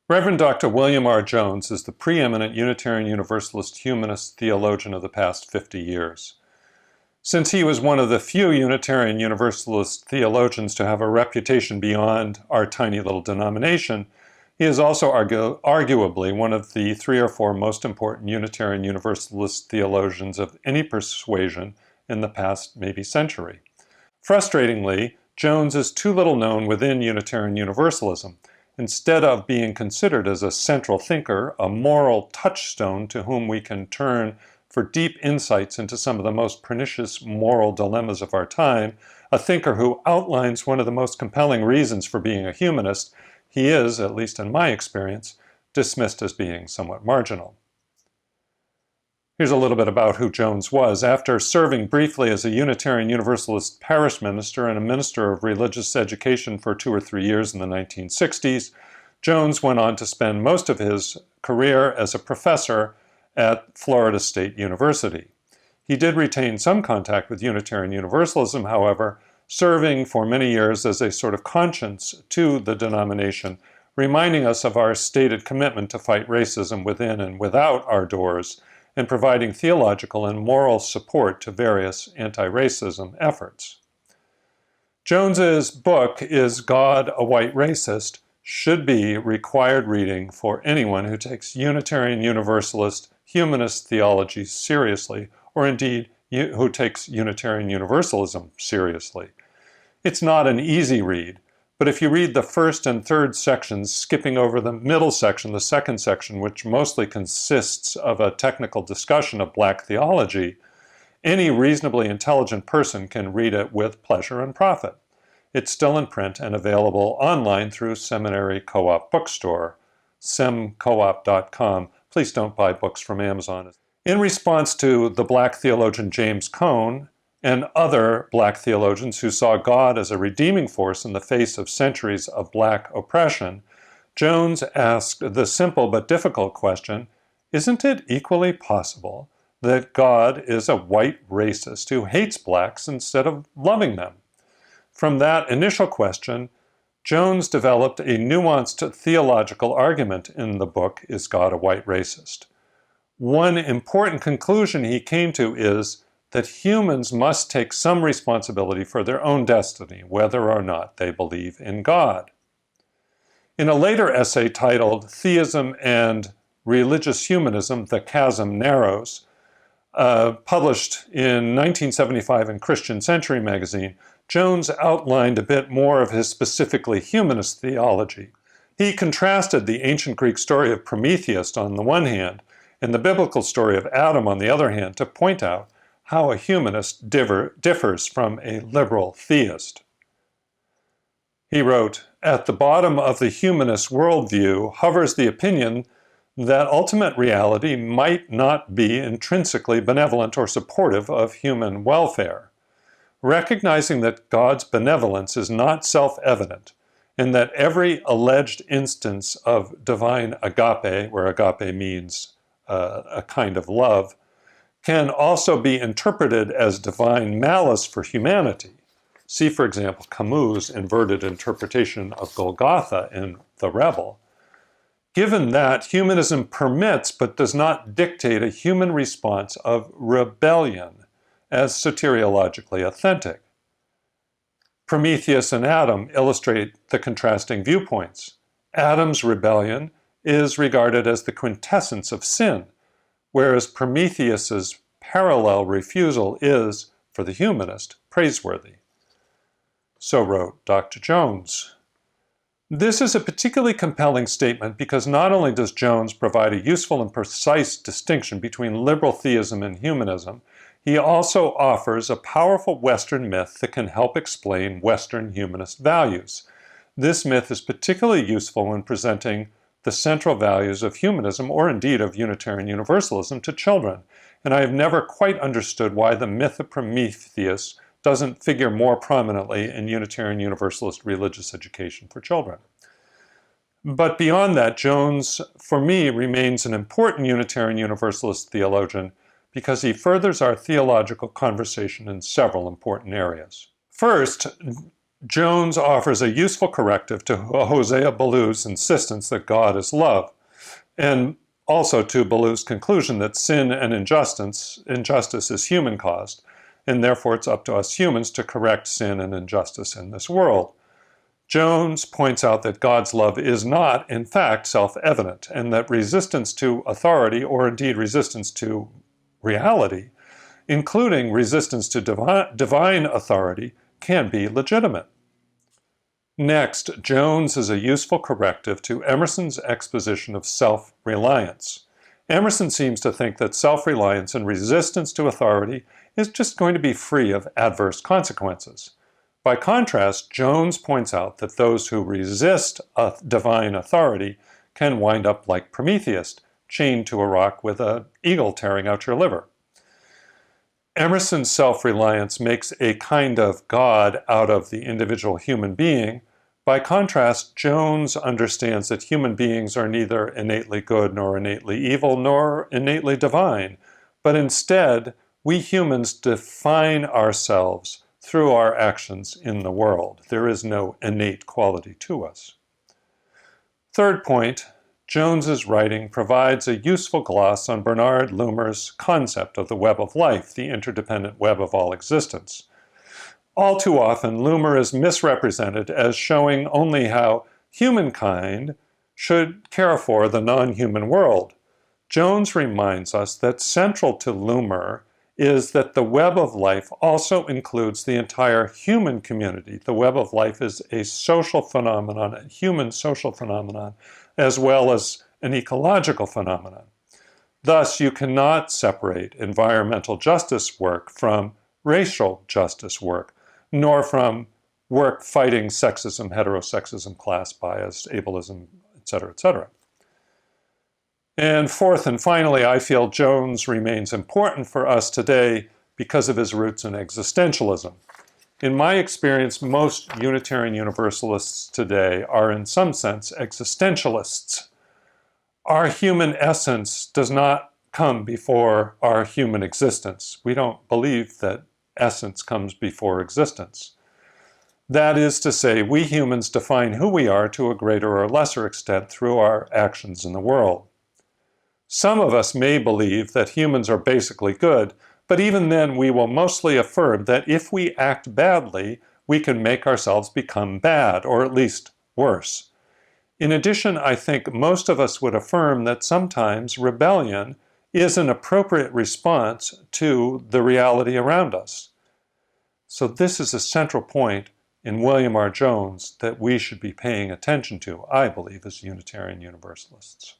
Reverend Dr. William R. Jones is the preeminent Unitarian Universalist humanist theologian of the past 50 years. Since he was one of the few Unitarian Universalist theologians to have a reputation beyond our tiny little denomination, he is also arguably one of the 3 or 4 most important Unitarian Universalist theologians of any persuasion in the past maybe century. Frustratingly, Jones is too little known within Unitarian Universalism. Instead of being considered as a central thinker, a moral touchstone to whom we can turn for deep insights into some of the most pernicious moral dilemmas of our time, a thinker who outlines one of the most compelling reasons for being a humanist, he is, at least in my experience, dismissed as being somewhat marginal. Here's a little bit about who Jones was. After serving briefly as a Unitarian Universalist parish minister and a minister of religious education for 2 or 3 years in the 1960s, Jones went on to spend most of his career as a professor at Florida State University. He did retain some contact with Unitarian Universalism, however, serving for many years as a sort of conscience to the denomination, reminding us of our stated commitment to fight racism within and without our doors, and providing theological and moral support to various anti-racism efforts. Jones's book, Is God a White Racist?, should be required reading for anyone who takes Unitarian Universalist humanist theology seriously, or indeed who takes Unitarian Universalism seriously. It's not an easy read, but if you read the first and third sections, skipping over the middle section, the second section, which mostly consists of a technical discussion of black theology, any reasonably intelligent person can read it with pleasure and profit. It's still in print and available online through Seminary Co-op Bookstore, semcoop.com. Please don't buy books from Amazon. In response to the black theologian James Cone and other black theologians who saw God as a redeeming force in the face of centuries of black oppression, Jones asked the simple but difficult question, isn't it equally possible that God is a white racist who hates blacks instead of loving them? From that initial question, Jones developed a nuanced theological argument in the book, Is God a White Racist? One important conclusion he came to is that humans must take some responsibility for their own destiny, whether or not they believe in God. In a later essay titled Theism and Religious Humanism, The Chasm Narrows, published in 1975 in Christian Century magazine, Jones outlined a bit more of his specifically humanist theology. He contrasted the ancient Greek story of Prometheus on the one hand and the biblical story of Adam on the other hand to point out how a humanist differs from a liberal theist. He wrote, at the bottom of the humanist worldview hovers the opinion that ultimate reality might not be intrinsically benevolent or supportive of human welfare. Recognizing that God's benevolence is not self-evident, and that every alleged instance of divine agape, where agape means a kind of love, can also be interpreted as divine malice for humanity. See, for example, Camus' inverted interpretation of Golgotha in The Rebel. Given that, humanism permits but does not dictate a human response of rebellion as soteriologically authentic. Prometheus and Adam illustrate the contrasting viewpoints. Adam's rebellion is regarded as the quintessence of sin, whereas Prometheus's parallel refusal is, for the humanist, praiseworthy. So wrote Dr. Jones. This is a particularly compelling statement because not only does Jones provide a useful and precise distinction between liberal theism and humanism, he also offers a powerful Western myth that can help explain Western humanist values. This myth is particularly useful when presenting the central values of humanism, or indeed of Unitarian Universalism, to children, and I have never quite understood why the myth of Prometheus doesn't figure more prominently in Unitarian Universalist religious education for children. But beyond that, Jones, for me, remains an important Unitarian Universalist theologian because he furthers our theological conversation in several important areas. First, Jones offers a useful corrective to Hosea Ballew's insistence that God is love, and also to Ballew's conclusion that sin and injustice is human-caused, and therefore it's up to us humans to correct sin and injustice in this world. Jones points out that God's love is not, in fact, self-evident, and that resistance to authority, or indeed resistance to reality, including resistance to divine authority, can be legitimate. Next, Jones is a useful corrective to Emerson's exposition of self-reliance. Emerson seems to think that self-reliance and resistance to authority is just going to be free of adverse consequences. By contrast, Jones points out that those who resist a divine authority can wind up like Prometheus, chained to a rock with an eagle tearing out your liver. Emerson's self-reliance makes a kind of God out of the individual human being. By contrast, Jones understands that human beings are neither innately good nor innately evil nor innately divine, but instead, we humans define ourselves through our actions in the world. There is no innate quality to us. Third point, Jones's writing provides a useful gloss on Bernard Loomer's concept of the web of life, the interdependent web of all existence. All too often, Loomer is misrepresented as showing only how humankind should care for the non-human world. Jones reminds us that central to Loomer is that the web of life also includes the entire human community. The web of life is a social phenomenon, a human social phenomenon, as well as an ecological phenomenon. Thus, you cannot separate environmental justice work from racial justice work, nor from work fighting sexism, heterosexism, class bias, ableism, etc., etc. And fourth and finally, I feel Jones remains important for us today because of his roots in existentialism. In my experience, most Unitarian Universalists today are in some sense existentialists. Our human essence does not come before our human existence. We don't believe that essence comes before existence. That is to say, we humans define who we are to a greater or lesser extent through our actions in the world. Some of us may believe that humans are basically good, but even then we will mostly affirm that if we act badly, we can make ourselves become bad, or at least worse. In addition, I think most of us would affirm that sometimes rebellion is an appropriate response to the reality around us. So this is a central point in William R. Jones that we should be paying attention to, I believe, as Unitarian Universalists.